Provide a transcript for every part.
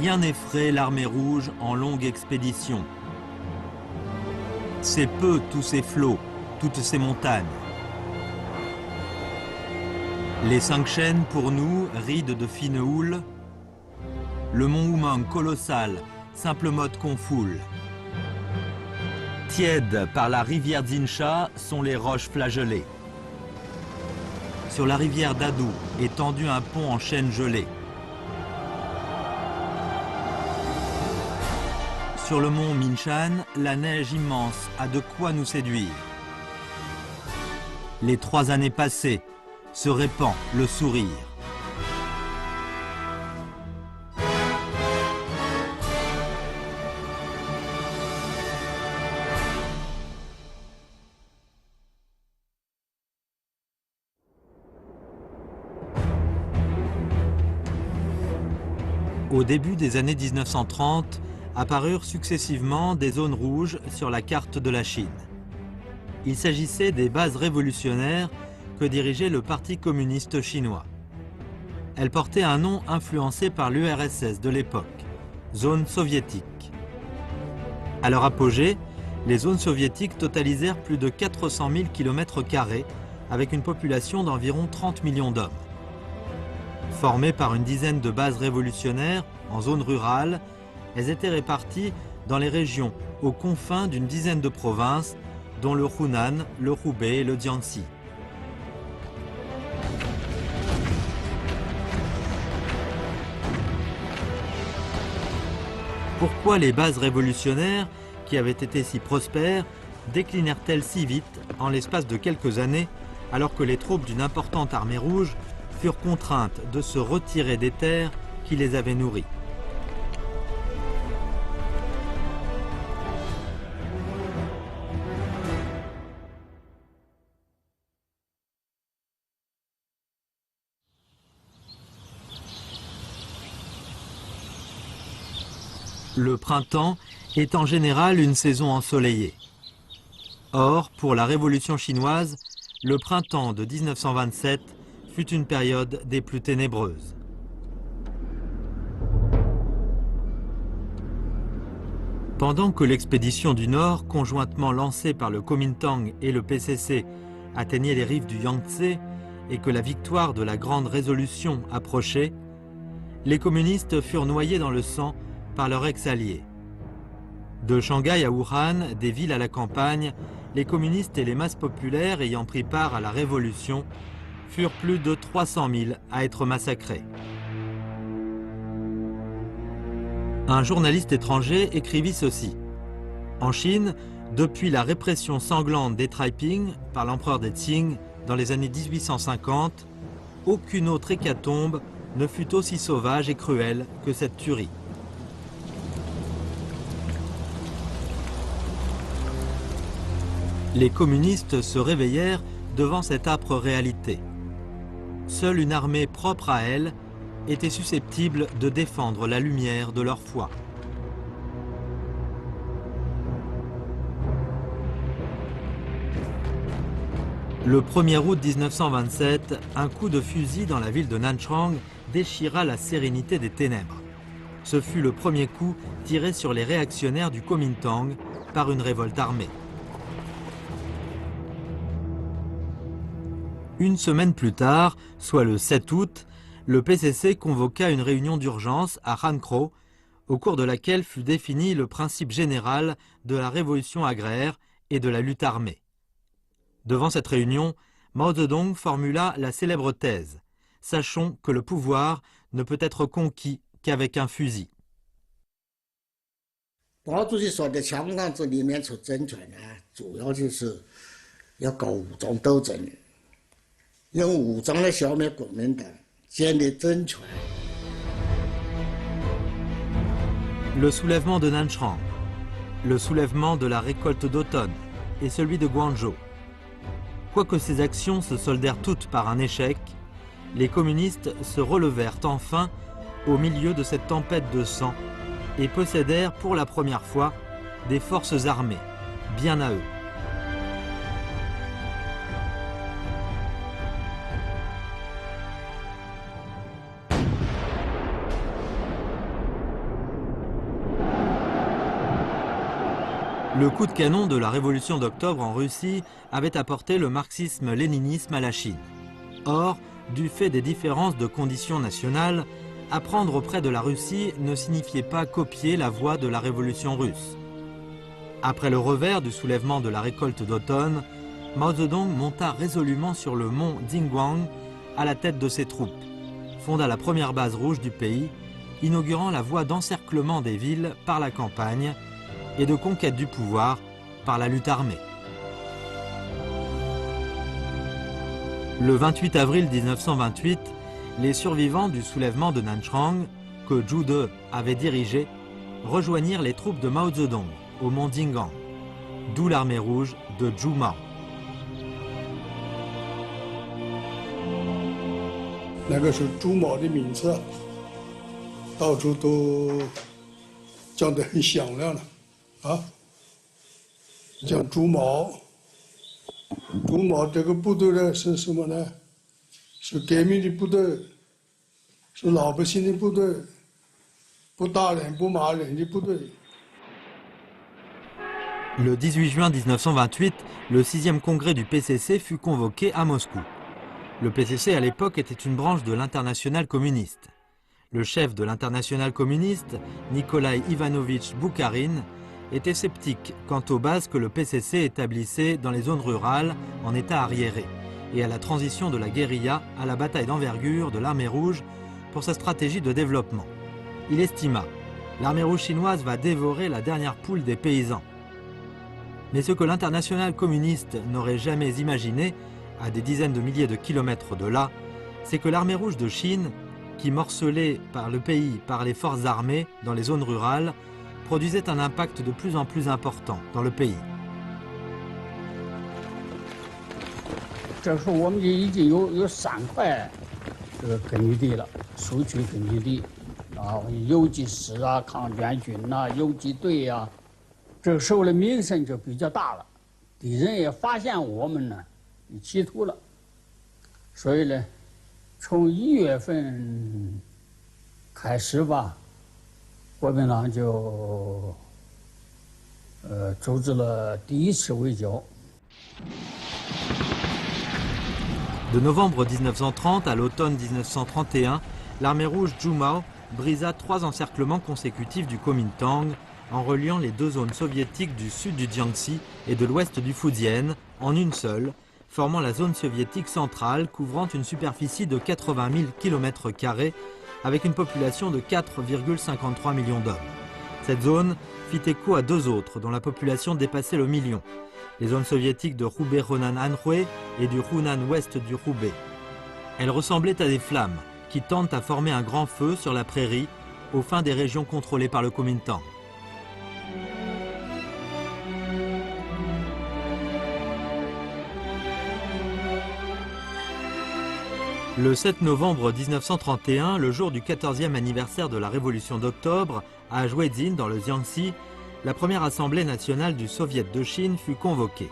rien n'effraie l'armée rouge en longue expédition. C'est peu tous ces flots, toutes ces montagnes. Les 5 chaînes pour nous, rides de fine houle. Le mont Oumang colossal, simple mode qu'on foule. Tièdes par la rivière Zinsha sont les roches flagellées. Sur la rivière Dadou est tendu un pont en chêne gelé. Sur le mont Minshan, la neige immense a de quoi nous séduire. Les 3 années passées, se répand le sourire. Au début des années 1930, apparurent successivement des zones rouges sur la carte de la Chine. Il s'agissait des bases révolutionnaires que dirigeait le Parti communiste chinois. Elles portaient un nom influencé par l'URSS de l'époque, zone soviétique. À leur apogée, les zones soviétiques totalisèrent plus de 400 000 km² avec une population d'environ 30 millions d'hommes. Formées par une dizaine de bases révolutionnaires en zone rurale, elles étaient réparties dans les régions aux confins d'une dizaine de provinces, dont le Hunan, le Hubei et le Jiangxi. Pourquoi les bases révolutionnaires, qui avaient été si prospères, déclinèrent-elles si vite, en l'espace de quelques années, alors que les troupes d'une importante armée rouge furent contraintes de se retirer des terres qui les avaient nourries? Le printemps est en général une saison ensoleillée. Or, pour la Révolution chinoise, le printemps de 1927 fut une période des plus ténébreuses. Pendant que l'expédition du Nord, conjointement lancée par le Kuomintang et le PCC, atteignait les rives du Yangtze et que la victoire de la Grande Résolution approchait, les communistes furent noyés dans le sang par leurs ex-alliés. De Shanghai à Wuhan, des villes à la campagne, les communistes et les masses populaires ayant pris part à la révolution furent plus de 300 000 à être massacrés. Un journaliste étranger écrivit ceci. En Chine, depuis la répression sanglante des Taiping par l'empereur des Qing dans les années 1850, aucune autre hécatombe ne fut aussi sauvage et cruelle que cette tuerie. Les communistes se réveillèrent devant cette âpre réalité. Seule une armée propre à elle était susceptible de défendre la lumière de leur foi. Le 1er août 1927, un coup de fusil dans la ville de Nanchang déchira la sérénité des ténèbres. Ce fut le premier coup tiré sur les réactionnaires du Kuomintang par une révolte armée. Une semaine plus tard, soit le 7 août, le PCC convoqua une réunion d'urgence à Hankou, au cours de laquelle fut défini le principe général de la révolution agraire et de la lutte armée. Devant cette réunion, Mao Zedong formula la célèbre thèse « Sachons que le pouvoir ne peut être conquis qu'avec un fusil ». 毛主席说的枪杆子里面出政权呢，主要就是要搞武装斗争，用武装来消灭国民党，建立政权。 Le soulèvement de Nanchang, le soulèvement de la récolte d'automne et celui de Guangzhou. Quoique ces actions se soldèrent toutes par un échec, les communistes se relevèrent enfin au milieu de cette tempête de sang et possédèrent pour la première fois des forces armées, bien à eux. Le coup de canon de la révolution d'octobre en Russie avait apporté le marxisme-léninisme à la Chine. Or, du fait des différences de conditions nationales, apprendre auprès de la Russie ne signifiait pas copier la voie de la révolution russe. Après le revers du soulèvement de la récolte d'automne, Mao Zedong monta résolument sur le mont Dingguang à la tête de ses troupes, fonda la première base rouge du pays, inaugurant la voie d'encerclement des villes par la campagne et de conquête du pouvoir par la lutte armée. Le 28 avril 1928, les survivants du soulèvement de Nanchang, que Zhu De avait dirigé, rejoignirent les troupes de Mao Zedong au mont Dingguang, d'où l'armée rouge de Zhu Mao. 那个时候朱毛的名字到处都叫得很响亮了，啊，叫朱毛。朱毛这个部队呢是什么呢？是革命的部队，是老百姓的部队，不打人不骂人的部队。 Le 18 juin 1928, le 6e congrès du PCC fut convoqué à Moscou. Le PCC à l'époque était une branche de l'Internationale communiste. Le chef de l'Internationale communiste, Nikolai Ivanovitch Boukharine, était sceptique quant aux bases que le PCC établissait dans les zones rurales en état arriéré et à la transition de la guérilla à la bataille d'envergure de l'armée rouge pour sa stratégie de développement. Il estima « L'armée rouge chinoise va dévorer la dernière poule des paysans ». Mais ce que l'Internationale communiste n'aurait jamais imaginé, à des dizaines de milliers de kilomètres de là, c'est que l'armée rouge de Chine, qui morcelait par le pays par les forces armées dans les zones rurales, produisait un impact de plus en plus important dans le pays. 这时候我们就已经有3块这个根据地了，苏区根据地，啊，游击师啊、抗捐军呐、游击队啊，这个时候的名声就比较大了，敌人也发现我们呢有企图了，所以呢，从1月份开始吧，国民党就组织了第1次围剿。 De novembre 1930 à l'automne 1931, l'armée rouge Zhu Mao brisa 3 encerclements consécutifs du Kuomintang en reliant les 2 zones soviétiques du sud du Jiangxi et de l'ouest du Fujian en une seule, formant la zone soviétique centrale couvrant une superficie de 80 000 km² avec une population de 4,53 millions d'hommes. Cette zone fit écho à 2 autres dont la population dépassait le million. Les zones soviétiques de Hubei-Henan-Anhui et du Hunan-Ouest du Hubei. Elles ressemblaient à des flammes qui tendent à former un grand feu sur la prairie au fin des régions contrôlées par le Kuomintang. Le 7 novembre 1931, le jour du 14e anniversaire de la Révolution d'octobre, à Zhuezin dans le Jiangxi, la première assemblée nationale du Soviet de Chine fut convoquée.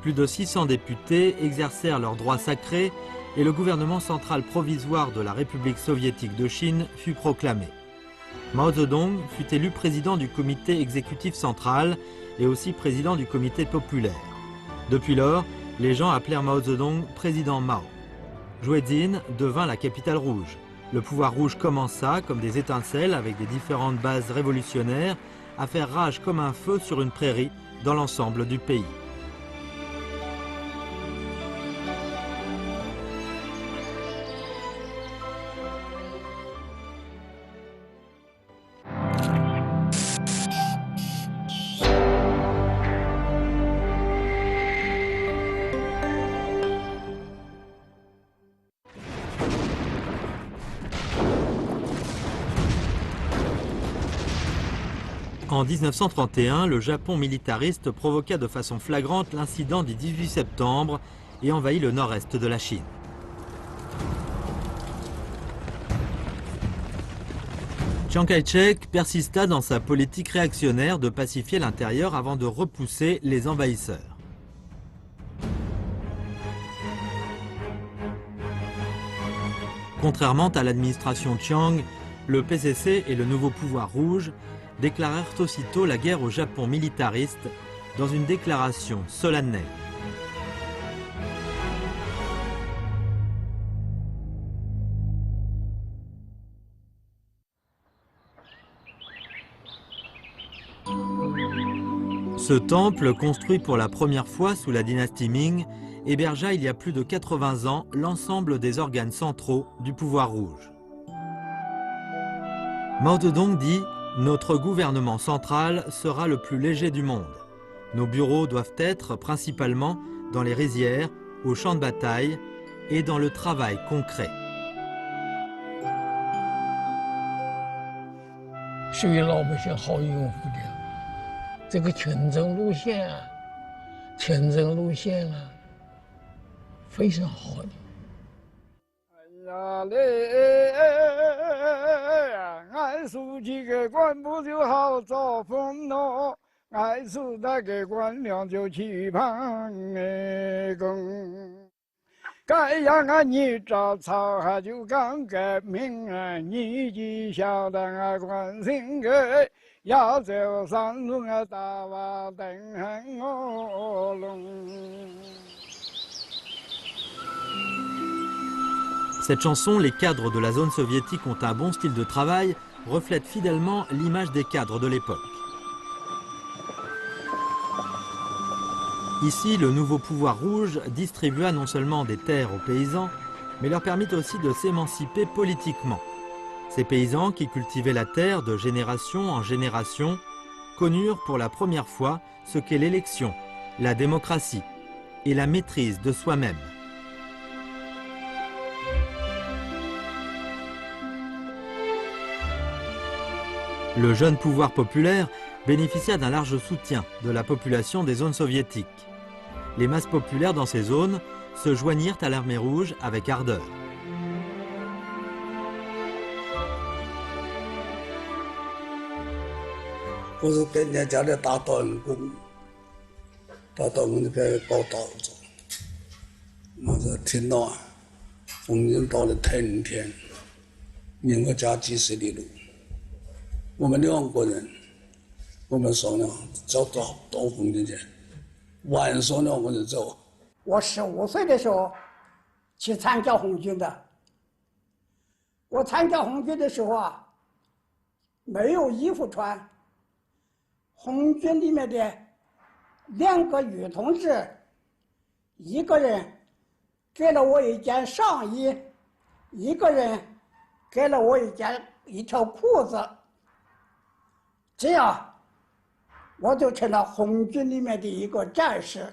Plus de 600 députés exercèrent leurs droits sacrés et le gouvernement central provisoire de la République soviétique de Chine fut proclamé. Mao Zedong fut élu président du comité exécutif central et aussi président du comité populaire. Depuis lors, les gens appelèrent Mao Zedong président Mao. Zhuezin devint la capitale rouge. Le pouvoir rouge commença, comme des étincelles avec des différentes bases révolutionnaires, à faire rage comme un feu sur une prairie dans l'ensemble du pays. En 1931, le Japon militariste provoqua de façon flagrante l'incident du 18 septembre et envahit le nord-est de la Chine. Chiang Kai-shek persista dans sa politique réactionnaire de pacifier l'intérieur avant de repousser les envahisseurs. Contrairement à l'administration Chiang, le PCC et le nouveau pouvoir rouge déclarèrent aussitôt la guerre au Japon militariste dans une déclaration solennelle. Ce temple, construit pour la première fois sous la dynastie Ming, hébergea il y a plus de 80 ans l'ensemble des organes centraux du pouvoir rouge. Mao Zedong dit « Notre gouvernement central sera le plus léger du monde. Nos bureaux doivent être principalement dans les rizières, aux champs de bataille et dans le travail concret. » 是与老百姓好应付的。这个群众路线啊，非常好的。哎呀嘞，俺书记个官不就好作风喏，俺是那个官僚就去旁哎公。 该让俺你找草，还就刚革命啊！你就晓得俺关心个，要走山路啊，大瓦等我龙。 Cette chanson, les cadres de la zone soviétique ont un bon style de travail, reflète fidèlement l'image des cadres de l'époque. Ici, le nouveau pouvoir rouge distribua non seulement des terres aux paysans, mais leur permit aussi de s'émanciper politiquement. Ces paysans, qui cultivaient la terre de génération en génération, connurent pour la première fois ce qu'est l'élection, la démocratie et la maîtrise de soi-même. Le jeune pouvoir populaire bénéficia d'un large soutien de la population des zones soviétiques. Les masses populaires dans ces zones se joignirent à l'armée rouge avec ardeur.我15岁的时候去参加红军的。我参加红军的时候啊，没有衣服穿。红军里面的2个女同志，一个人给了我一件上衣，一个人给了我一条裤子。这样。 我就成了红军里面的一个战士。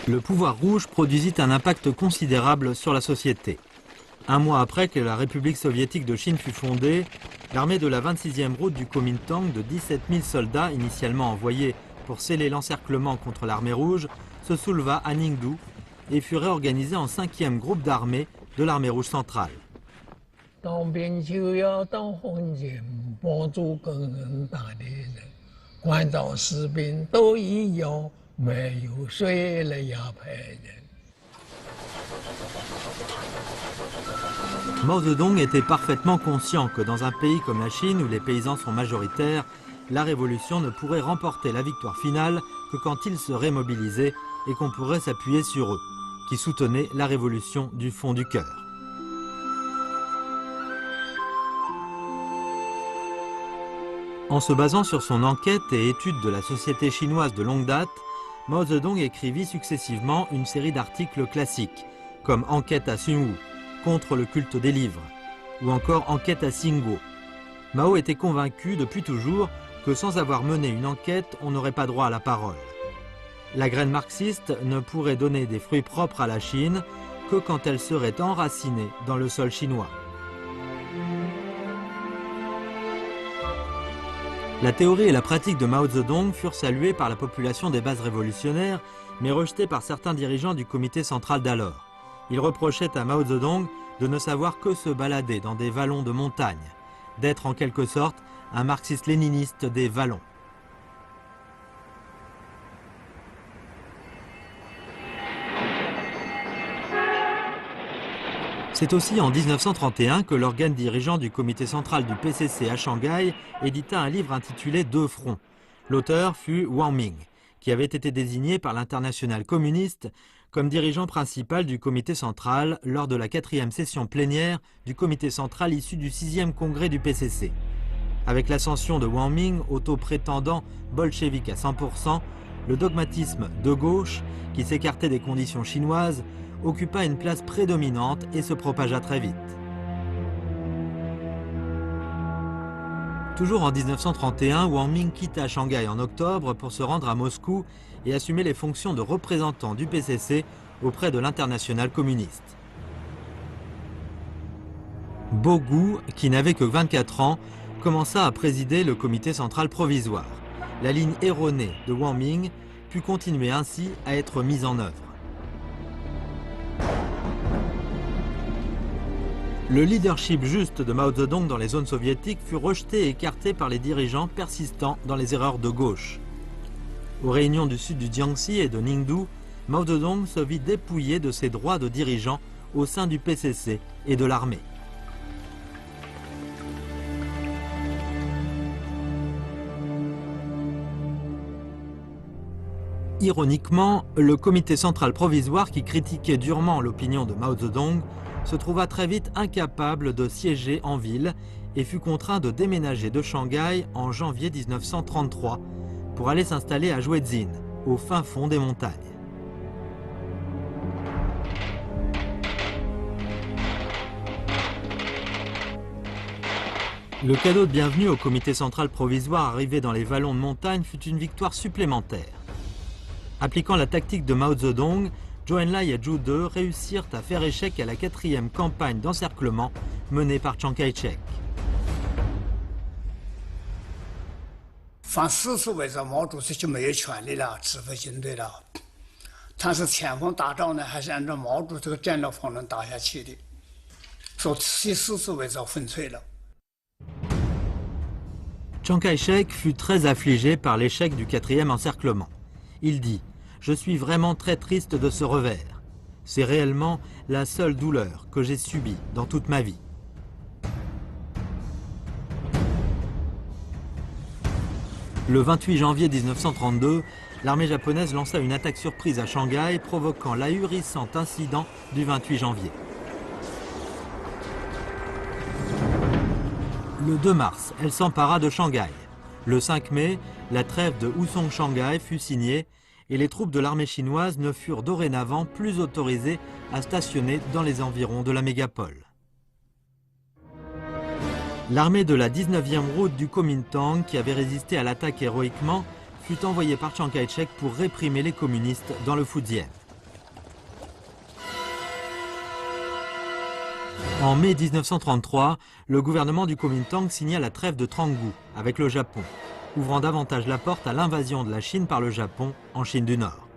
Le pouvoir rouge produisit un impact considérable sur la société. Un mois après que la République soviétique de Chine fut fondée, l'armée de la 26e route du Kuomintang de 17 000 soldats initialement envoyés pour sceller l'encerclement contre l'armée rouge se souleva à Ningdu et fut réorganisée en 5e groupe d'armée de l'armée rouge centrale. 当兵就要当红军，帮助更人大的人，关岛士兵都一样，没有谁来压迫人。 Mao Zedong était parfaitement conscient que dans un pays comme la Chine où les paysans sont majoritaires, la révolution ne pourrait remporter la victoire finale que quand ils seraient mobilisés et qu'on pourrait s'appuyer sur eux, qui soutenaient la révolution du fond du cœur. En se basant sur son enquête et étude de la société chinoise de longue date, Mao Zedong écrivit successivement une série d'articles classiques, comme Enquête à Sunwu, contre le culte des livres, ou encore Enquête à Singguo. Mao était convaincu depuis toujours que sans avoir mené une enquête, on n'aurait pas droit à la parole. La graine marxiste ne pourrait donner des fruits propres à la Chine que quand elle serait enracinée dans le sol chinois. La théorie et la pratique de Mao Zedong furent saluées par la population des bases révolutionnaires, mais rejetées par certains dirigeants du comité central d'alors. Ils reprochaient à Mao Zedong de ne savoir que se balader dans des vallons de montagne, d'être en quelque sorte un marxiste-léniniste des vallons. C'est aussi en 1931 que l'organe dirigeant du comité central du PCC à Shanghai édita un livre intitulé Deux fronts. L'auteur fut Wang Ming, qui avait été désigné par l'Internationale communiste comme dirigeant principal du comité central lors de la 4e session plénière du comité central issu du 6e congrès du PCC. Avec l'ascension de Wang Ming, auto-prétendant bolchevique à 100%, le dogmatisme de gauche, qui s'écartait des conditions chinoises, occupa une place prédominante et se propagea très vite. Toujours en 1931, Wang Ming quitta Shanghai en octobre pour se rendre à Moscou et assumer les fonctions de représentant du PCC auprès de l'Internationale communiste. Bogu, qui n'avait que 24 ans, commença à présider le comité central provisoire. La ligne erronée de Wang Ming put continuer ainsi à être mise en œuvre. Le leadership juste de Mao Zedong dans les zones soviétiques fut rejeté et écarté par les dirigeants persistants dans les erreurs de gauche. Aux réunions du sud du Jiangxi et de Ningdu, Mao Zedong se vit dépouillé de ses droits de dirigeant au sein du PCC et de l'armée. Ironiquement, le comité central provisoire qui critiquait durement l'opinion de Mao Zedong se trouva très vite incapable de siéger en ville et fut contraint de déménager de Shanghai en janvier 1933 pour aller s'installer à Zhuezin, au fin fond des montagnes. Le cadeau de bienvenue au comité central provisoire arrivé dans les vallons de montagne fut une victoire supplémentaire. Appliquant la tactique de Mao Zedong, Zhou Enlai et Zhu De réussirent à faire échec à la 4e campagne d'encerclement menée par Chiang Kai-shek. 反4次围剿毛主席就没有权利了，指挥军队了。但是前锋打仗呢，还是按照毛主席这个战略方针打下去的，说第4次围剿粉碎了。 Chiang Kai-shek fut très affligé par l'échec du 4e encerclement. Il dit « Je suis vraiment très triste de ce revers. C'est réellement la seule douleur que j'ai subie dans toute ma vie. » Le 28 janvier 1932, l'armée japonaise lança une attaque surprise à Shanghai, provoquant l'ahurissant incident du 28 janvier. Le 2 mars, elle s'empara de Shanghai. Le 5 mai, la trêve de Husong-Shanghai fut signée et les troupes de l'armée chinoise ne furent dorénavant plus autorisées à stationner dans les environs de la mégapole. L'armée de la 19e route du Kuomintang, qui avait résisté à l'attaque héroïquement, fut envoyée par Chiang Kai-shek pour réprimer les communistes dans le Fujian. En mai 1933, le gouvernement du Kuomintang signa la trêve de Tranggu avec le Japon, ouvrant davantage la porte à l'invasion de la Chine par le Japon en Chine du Nord.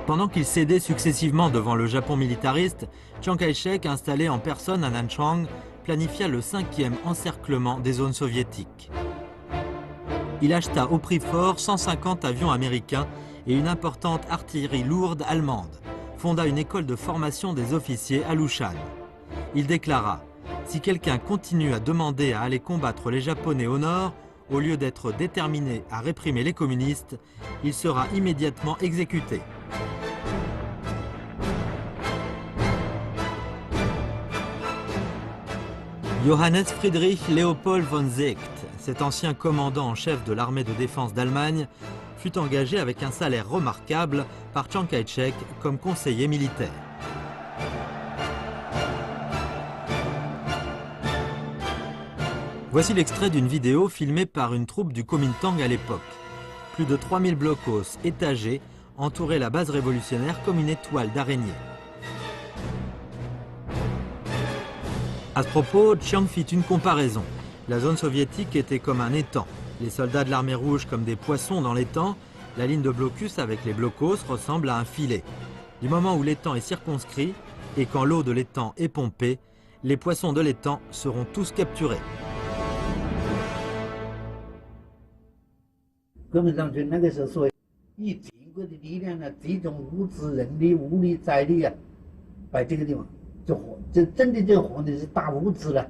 Pendant qu'il cédait successivement devant le Japon militariste, Chiang Kai-shek, installé en personne à Nanchang, planifia le 5e encerclement des zones soviétiques. Il acheta au prix fort 150 avions américains et une importante artillerie lourde allemande, fonda une école de formation des officiers à Lushan. Il déclara « Si quelqu'un continue à demander à aller combattre les Japonais au nord, au lieu d'être déterminé à réprimer les communistes, il sera immédiatement exécuté. » Johannes Friedrich Leopold von Seeckt, cet ancien commandant en chef de l'armée de défense d'Allemagne, fut engagé avec un salaire remarquable par Chiang Kai-shek comme conseiller militaire. Voici l'extrait d'une vidéo filmée par une troupe du Kuomintang à l'époque. Plus de 3000 blocos étagés entouraient la base révolutionnaire comme une étoile d'araignée. À ce propos, Chiang fit une comparaison. La zone soviétique était comme un étang. Les soldats de l'armée rouge comme des poissons dans l'étang. La ligne de blocus avec les blocos ressemble à un filet. Du moment où l'étang est circonscrit et quand l'eau de l'étang est pompée, les poissons de l'étang seront tous capturés. 革命党军那个时候说，一经过国的力量呢，集中物资、人力、物力、财力啊，摆这个地方，这真的这个皇帝是大物资了。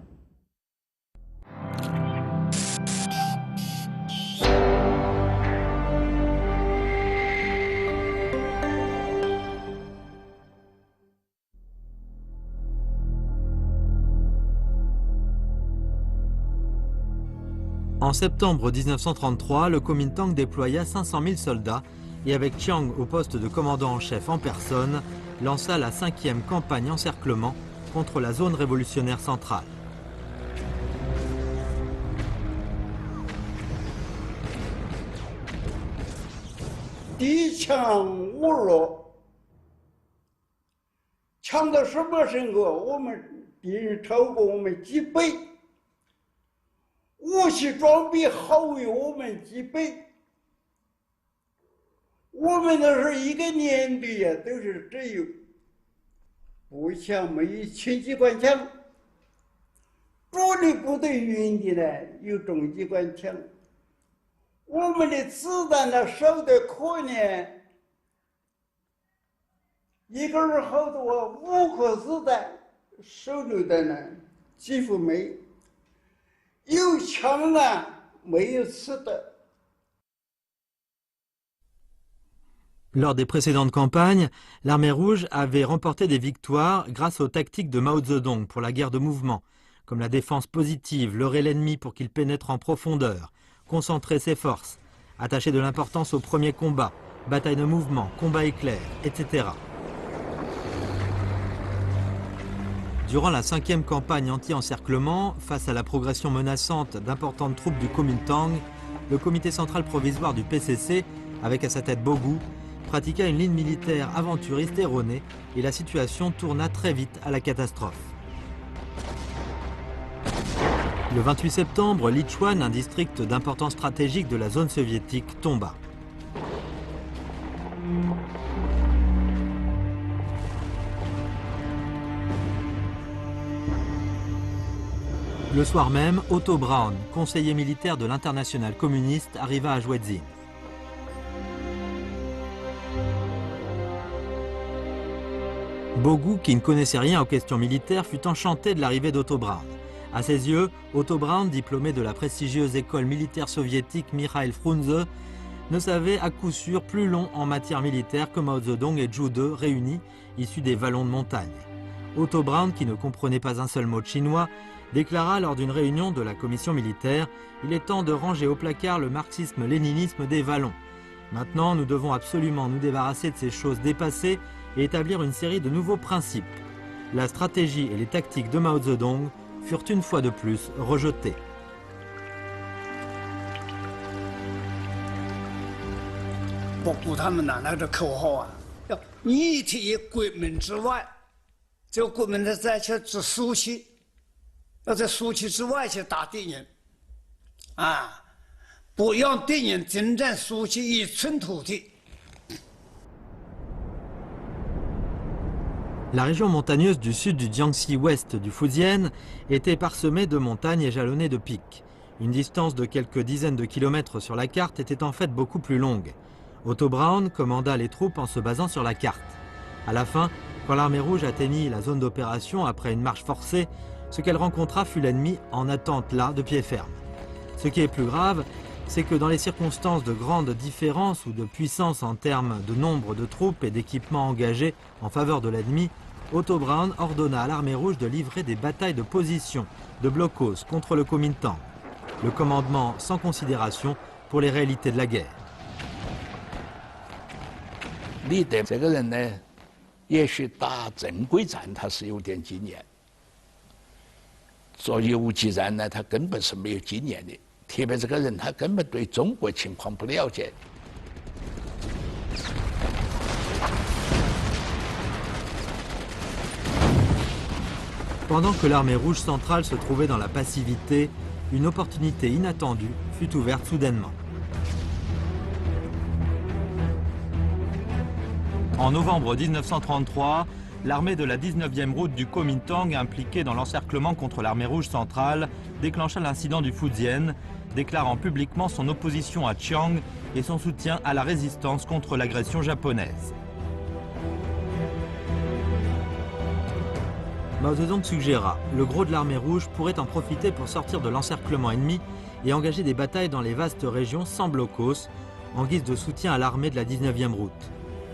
En septembre 1933, le Kuomintang déploya 500 000 soldats et avec Chiang au poste de commandant en chef en personne, lança la 5e campagne encerclement contre la zone révolutionnaire centrale. Lors des précédentes campagnes, l'armée rouge avait remporté des victoires grâce aux tactiques de Mao Zedong pour la guerre de mouvement, comme la défense positive, leurrer l'ennemi pour qu'il pénètre en profondeur, concentrer ses forces, attacher de l'importance au premier combat, bataille de mouvement, combat éclair, etc. Durant la 5e campagne anti-encerclement, face à la progression menaçante d'importantes troupes du Kuomintang, le comité central provisoire du PCC, avec à sa tête Bogu, pratiqua une ligne militaire aventuriste erronée et la situation tourna très vite à la catastrophe. Le 28 septembre, Lichuan, un district d'importance stratégique de la zone soviétique, tomba. Le soir même, Otto Braun, conseiller militaire de l'internationale communiste, arriva à Jwedzin. Bogu, qui ne connaissait rien aux questions militaires, fut enchanté de l'arrivée d'Otto Braun. À ses yeux, Otto Braun, diplômé de la prestigieuse école militaire soviétique Mikhail Frunze, ne savait à coup sûr plus long en matière militaire que Mao Zedong et Zhu De réunis, issus des vallons de montagne. Otto Braun, qui ne comprenait pas un seul mot de chinois, déclara lors d'une réunion de la commission militaire « Il est temps de ranger au placard le marxisme-léninisme des vallons. Maintenant, nous devons absolument nous débarrasser de ces choses dépassées et établir une série de nouveaux principes. » La stratégie et les tactiques de Mao Zedong furent une fois de plus rejetées. La région montagneuse du sud du Jiangxi ouest du Fujian était parsemée de montagnes et jalonnée de pics. Une distance de quelques dizaines de kilomètres sur la carte était en fait beaucoup plus longue. Otto Braun commanda les troupes en se basant sur la carte. À la fin, quand l'armée rouge atteignit la zone d'opération après une marche forcée, ce qu'elle rencontra fut l'ennemi en attente là, de pied ferme. Ce qui est plus grave, c'est que dans les circonstances de grande différence ou de puissance en termes de nombre de troupes et d'équipements engagés en faveur de l'ennemi, Otto Braun ordonna à l'armée rouge de livrer des batailles de position, de blocos contre le Kuomintang. Le commandement sans considération pour les réalités de la guerre. 李德这个人呢，也许打正规战他是有点经验，做游击战呢，他根本是没有经验的。特别这个人，他根本对中国情况不了解。 Pendant que l'armée rouge centrale se trouvait dans la passivité, une opportunité inattendue fut ouverte soudainement. En novembre 1933, l'armée de la 19e route du Kuomintang, impliquée dans l'encerclement contre l'armée rouge centrale, déclencha l'incident du Fujian, déclarant publiquement son opposition à Chiang et son soutien à la résistance contre l'agression japonaise. Mao Zedong suggéra, le gros de l'armée rouge pourrait en profiter pour sortir de l'encerclement ennemi et engager des batailles dans les vastes régions sans blocos, en guise de soutien à l'armée de la 19e route.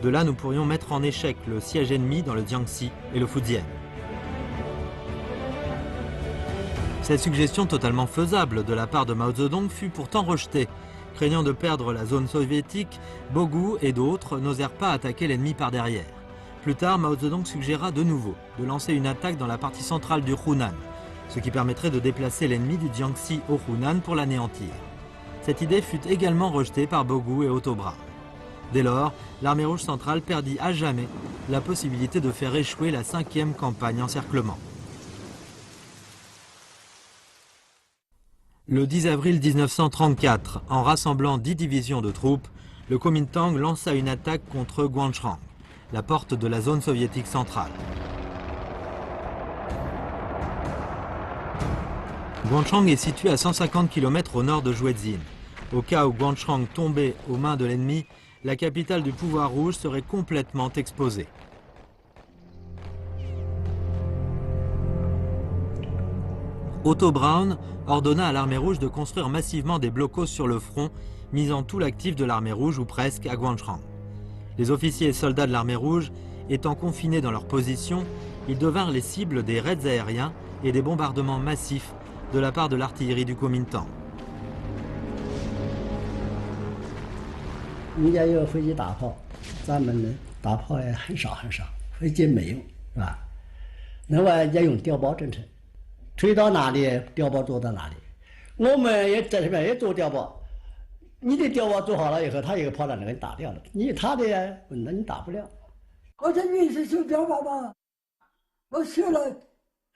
De là, nous pourrions mettre en échec le siège ennemi dans le Jiangxi et le Fujian. Cette suggestion totalement faisable de la part de Mao Zedong fut pourtant rejetée. Craignant de perdre la zone soviétique, Bogu et d'autres n'osèrent pas attaquer l'ennemi par derrière. Plus tard, Mao Zedong suggéra de nouveau de lancer une attaque dans la partie centrale du Hunan, ce qui permettrait de déplacer l'ennemi du Jiangxi au Hunan pour l'anéantir. Cette idée fut également rejetée par Bogu et Otto Braun. Dès lors, l'armée rouge centrale perdit à jamais la possibilité de faire échouer la 5e campagne encerclement. Le 10 avril 1934, en rassemblant 10 divisions de troupes, le Kuomintang lança une attaque contre Guanchrang, la porte de la zone soviétique centrale. Guanchrang est situé à 150 km au nord de Jwezin. Au cas où Guanchrang tombait aux mains de l'ennemi, la capitale du pouvoir rouge serait complètement exposée. Otto Braun ordonna à l'armée rouge de construire massivement des blocos sur le front, misant tout l'actif de l'armée rouge ou presque à Guanchrang. Les officiers et soldats de l'armée rouge étant confinés dans leur position, ils devinrent les cibles des raids aériens et des bombardements massifs de la part de l'artillerie du Kuomintang. 人家有飞机打炮，咱们呢打炮也很少很少，飞机没有，是吧？另外也用碉堡政策，吹到哪里碉堡做到哪里。我们也在这边也做碉堡，你的碉堡做好了以后，他一个炮弹就给你打掉了，他的那你打不了。我在云市修碉堡吧，我修了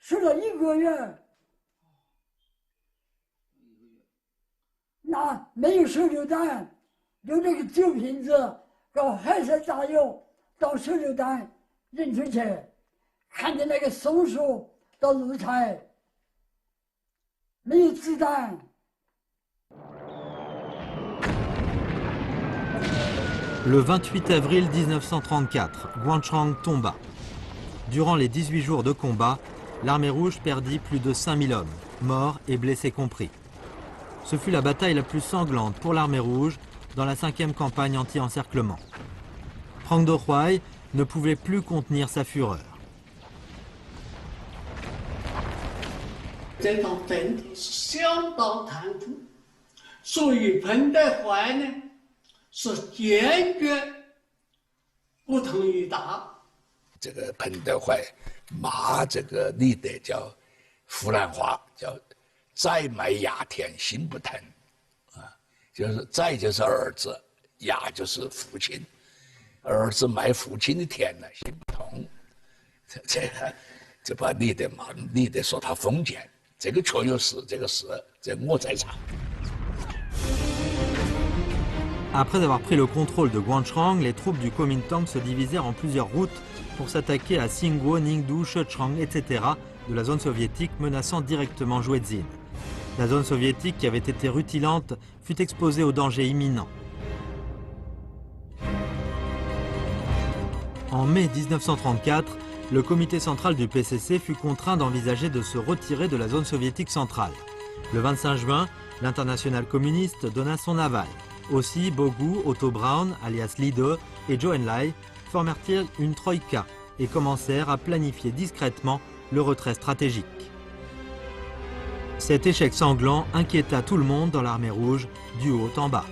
1个月，那没有手榴弹。 用这个酒瓶子搞海水炸药倒手榴弹扔出去，看见那个松树到路财，没有子弹。Le 28 avril 1934, Guanchrang tomba. Durant les 18 jours de combat, l'armée rouge perdit plus de 5000 hommes, morts et blessés compris. Ce fut la bataille la plus sanglante pour l'armée rouge dans la 5e campagne anti-encerclement. Frank Do Huai ne pouvait plus contenir sa fureur. 这场战斗是相当残酷，所以彭德怀呢是坚决不同意打。这个彭德怀骂这个李德叫湖南话，叫“宰卖牙田心不疼”。 就是宰就是儿子，牙就是父亲，儿子卖父亲的田呢，心不痛。这把李德骂，李德说他封建，这个确有是这个事，这我在场。 Après avoir pris le contrôle de Guanchrang, les troupes du Kuomintang se divisèrent en plusieurs routes pour s'attaquer à Singguo, Ningdu, Shechang, etc. de la zone soviétique menaçant directement Jwezin. La zone soviétique, qui avait été rutilante, fut exposée au danger imminent. En mai 1934, le comité central du PCC fut contraint d'envisager de se retirer de la zone soviétique centrale. Le 25 juin, l'internationale communiste donna son aval. Aussi, Bogu, Otto Braun, alias Lide, et Zhou Enlai formèrent-ils une troïka et commencèrent à planifier discrètement le retrait stratégique. Cet échec sanglant inquiéta tout le monde dans l'armée rouge, du haut en bas.